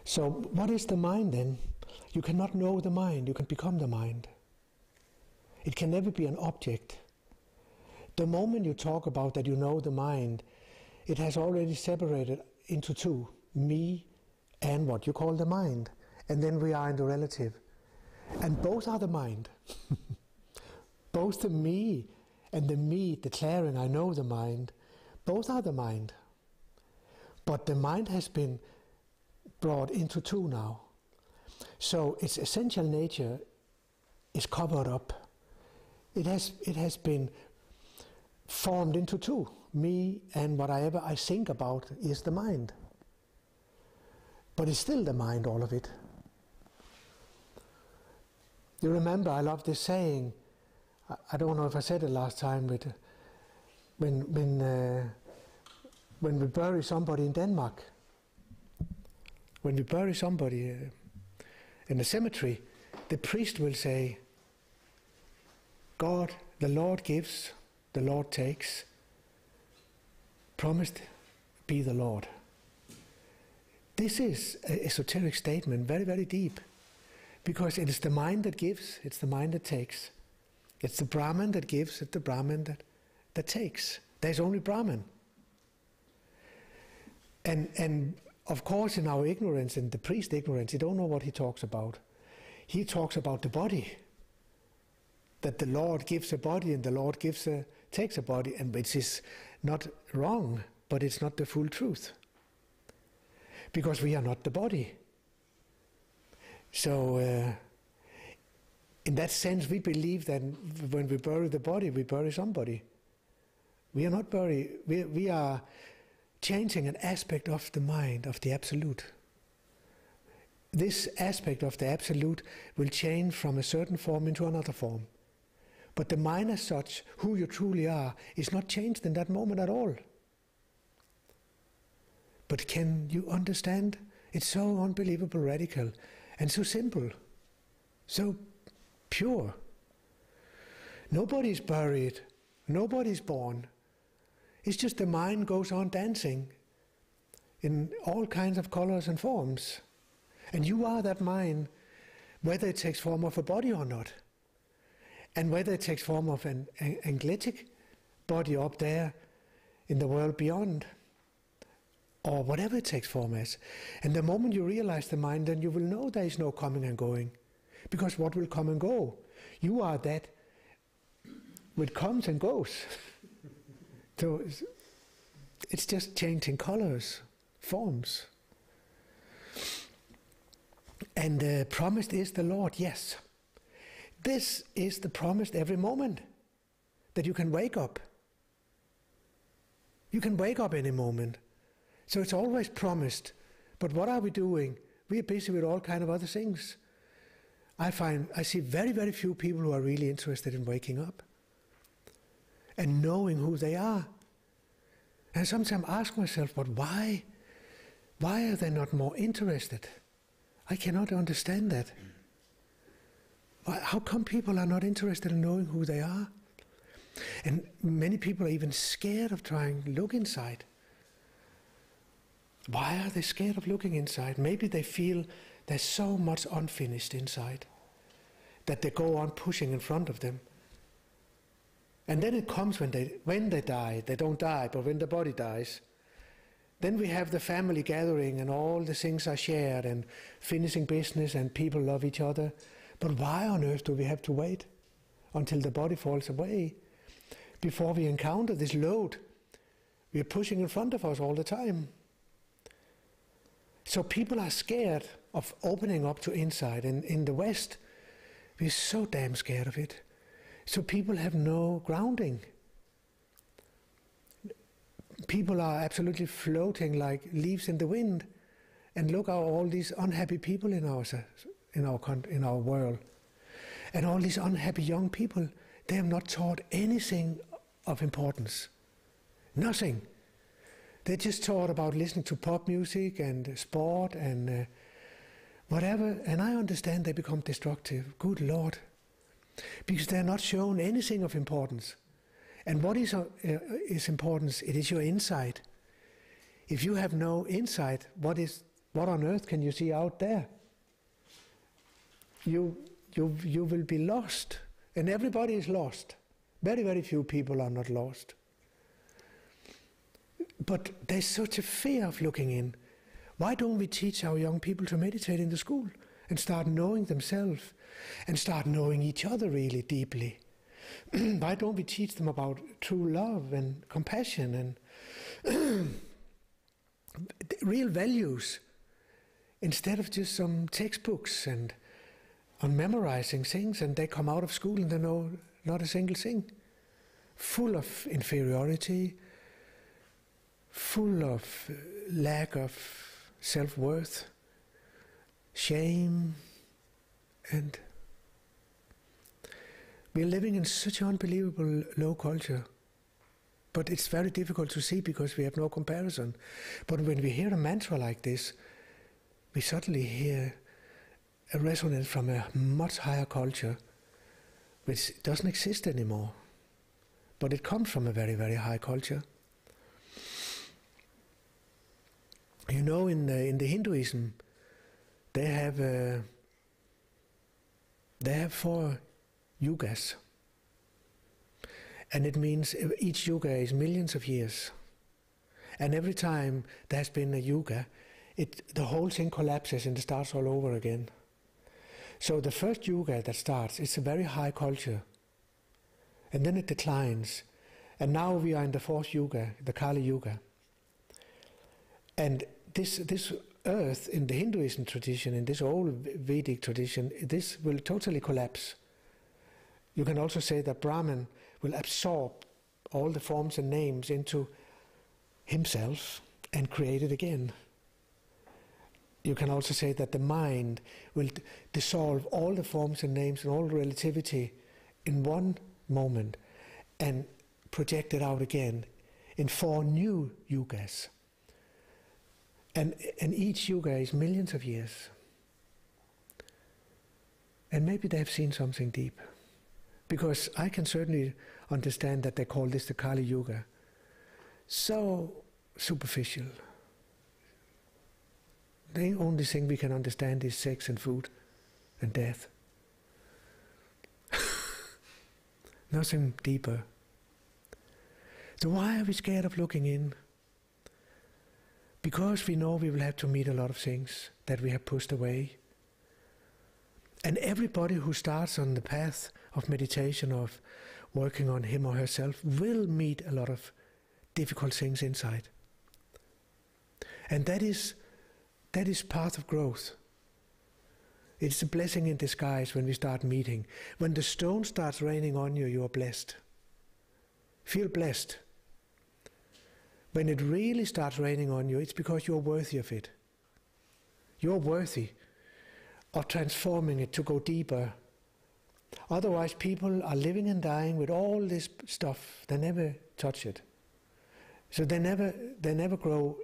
So what is the mind then? You cannot know the mind, you can become the mind. It can never be an object. The moment you talk about that you know the mind, it has already separated into two, me and what you call the mind. And then we are in the relative. And both are the mind. Both the me and the me declaring I know the mind, both are the mind. But the mind has been brought into two now. So its essential nature is covered up. It has been formed into two. Me and whatever I think about is the mind. But it's still the mind, all of it. You remember, I love this saying, I don't know if I said it last time, but when we bury somebody in Denmark, when we bury somebody in a cemetery, the priest will say, God, the Lord gives, the Lord takes, promised be the Lord. This is an esoteric statement, very, very deep, because it is the mind that gives, it's the mind that takes. It's the Brahman that gives, it's the Brahman that takes. There's only Brahman. And of course, in our ignorance, in the priest ignorance, you don't know what he talks about. He talks about the body. That the Lord gives a body and the Lord takes a body, and which is not wrong, but it's not the full truth. Because we are not the body. So, in that sense, we believe that when we bury the body, we bury somebody. We are not burying, we are changing an aspect of the mind, of the Absolute. This aspect of the Absolute will change from a certain form into another form. But the mind as such, who you truly are, is not changed in that moment at all. But can you understand? It's so unbelievable radical and so simple, so pure. Nobody's buried, nobody's born. It's just the mind goes on dancing in all kinds of colors and forms. And you are that mind, whether it takes form of a body or not. And whether it takes form of an angelic body up there in the world beyond, or whatever it takes form as. And the moment you realize the mind, then you will know there is no coming and going. Because what will come and go? You are that which comes and goes. So it's just changing colors, forms. And promised is the Lord, yes. This is the promised every moment, that you can wake up. You can wake up any moment. So it's always promised. But what are we doing? We are busy with all kinds of other things. I see very, very few people who are really interested in waking up and knowing who they are. And sometimes I ask myself, but why? Why are they not more interested? I cannot understand that. How come people are not interested in knowing who they are? And many people are even scared of trying to look inside. Why are they scared of looking inside? Maybe they feel there's so much unfinished inside that they go on pushing in front of them. And then it comes when they die. They don't die, but when the body dies, then we have the family gathering and all the things are shared and finishing business and people love each other. But why on earth do we have to wait until the body falls away before we encounter this load we are pushing in front of us all the time? So people are scared of opening up to inside. And in the West, we're so damn scared of it. So people have no grounding. People are absolutely floating like leaves in the wind. And look at all these unhappy people in our world. And all these unhappy young people, they have not taught anything of importance. Nothing. They just taught about listening to pop music and sport and whatever. And I understand they become destructive. Good Lord. Because they're not shown anything of importance. And what is importance? It is your insight. If you have no insight, what is What on earth can you see out there? You will be lost, and everybody is lost. Very, very few people are not lost. But there's such a fear of looking in. Why don't we teach our young people to meditate in the school and start knowing themselves and start knowing each other really deeply? Why don't we teach them about true love and compassion and real values instead of just some textbooks and on memorizing things, and they come out of school and they know not a single thing, full of inferiority, full of lack of self-worth, shame, and we're living in such an unbelievable low culture. But it's very difficult to see because we have no comparison. But when we hear a mantra like this, we suddenly hear a resonance from a much higher culture which doesn't exist anymore. But it comes from a very, very high culture. You know, in the Hinduism, they have 4 yugas. And it means each yuga is millions of years. And every time there has been a yuga, the whole thing collapses and it starts all over again. So the first yuga that starts, it's a very high culture. And then it declines. And now we are in the 4th yuga, the Kali Yuga. And this earth in the Hinduism tradition, in this old Vedic tradition, this will totally collapse. You can also say that Brahman will absorb all the forms and names into himself and create it again. You can also say that the mind will dissolve all the forms and names and all relativity in one moment and project it out again in 4 new yugas. And each yuga is millions of years. And maybe they've seen something deep. Because I can certainly understand that they call this the Kali Yuga. So superficial. The only thing we can understand is sex and food and death. Nothing deeper. So why are we scared of looking in? Because we know we will have to meet a lot of things that we have pushed away. And everybody who starts on the path of meditation, of working on him or herself, will meet a lot of difficult things inside. And that is part of growth. It's a blessing in disguise when we start meeting. When the stone starts raining on you, you are blessed. Feel blessed. When it really starts raining on you, it's because you're worthy of it. You're worthy of transforming it to go deeper. Otherwise, people are living and dying with all this stuff. They never touch it. So they never grow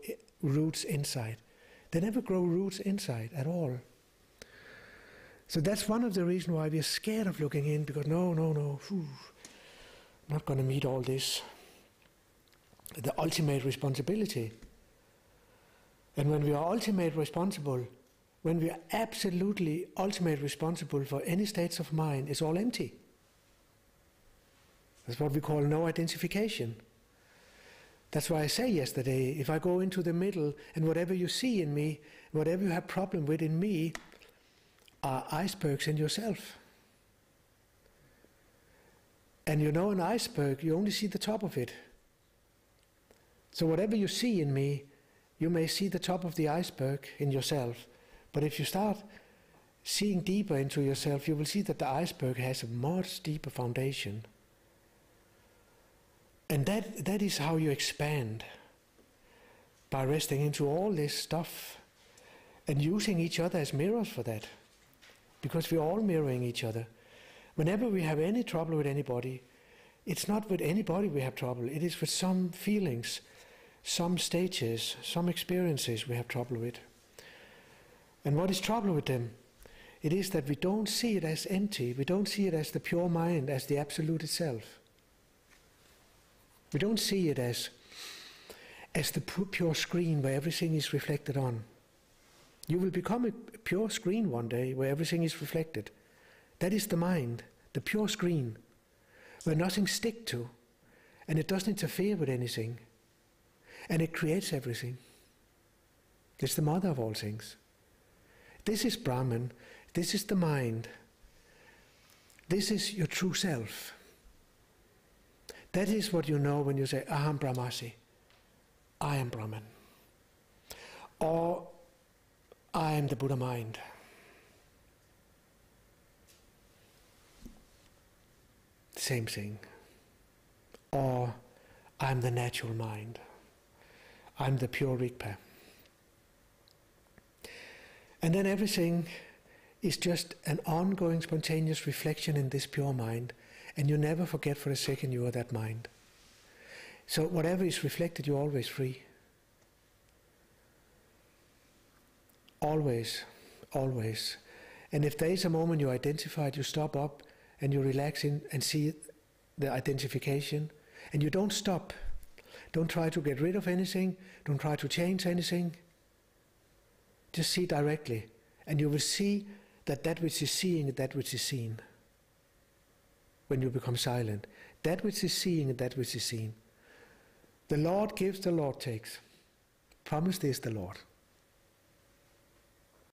roots inside. They never grow roots inside at all. So that's one of the reasons why we're scared of looking in, because no, I'm not going to meet all this. The ultimate responsibility. And when we are ultimate responsible, when we are absolutely ultimate responsible for any states of mind, it's all empty. That's what we call no identification. That's why I say yesterday, if I go into the middle and whatever you see in me, whatever you have problem with in me, are icebergs in yourself. And you know, an iceberg, you only see the top of it. So whatever you see in me, you may see the top of the iceberg in yourself. But if you start seeing deeper into yourself, you will see that the iceberg has a much deeper foundation. And that is how you expand, by resting into all this stuff and using each other as mirrors for that. Because we're all mirroring each other. Whenever we have any trouble with anybody, it's not with anybody we have trouble. It is with some feelings, some stages, some experiences we have trouble with. And what is trouble with them? It is that we don't see it as empty. We don't see it as the pure mind, as the absolute itself. We don't see it as the pure screen where everything is reflected on. You will become a pure screen one day where everything is reflected. That is the mind, the pure screen, where nothing sticks to, and it doesn't interfere with anything, and it creates everything. It's the mother of all things. This is Brahman. This is the mind. This is your true self. That is what you know when you say, Aham Brahmasi, I am Brahman. Or, I am the Buddha mind. Same thing. Or, I am the natural mind. I am the pure Rigpa. And then everything is just an ongoing spontaneous reflection in this pure mind, and you never forget for a second you are that mind. So whatever is reflected, you're always free. Always, always. And if there is a moment you identify it, you stop up and you relax in and see the identification, and you don't stop. Don't try to get rid of anything, don't try to change anything. Just see directly, and you will see that that which is seeing is that which is seen. When you become silent, that which is seeing and that which is seen. The Lord gives, the Lord takes. Promised is the Lord.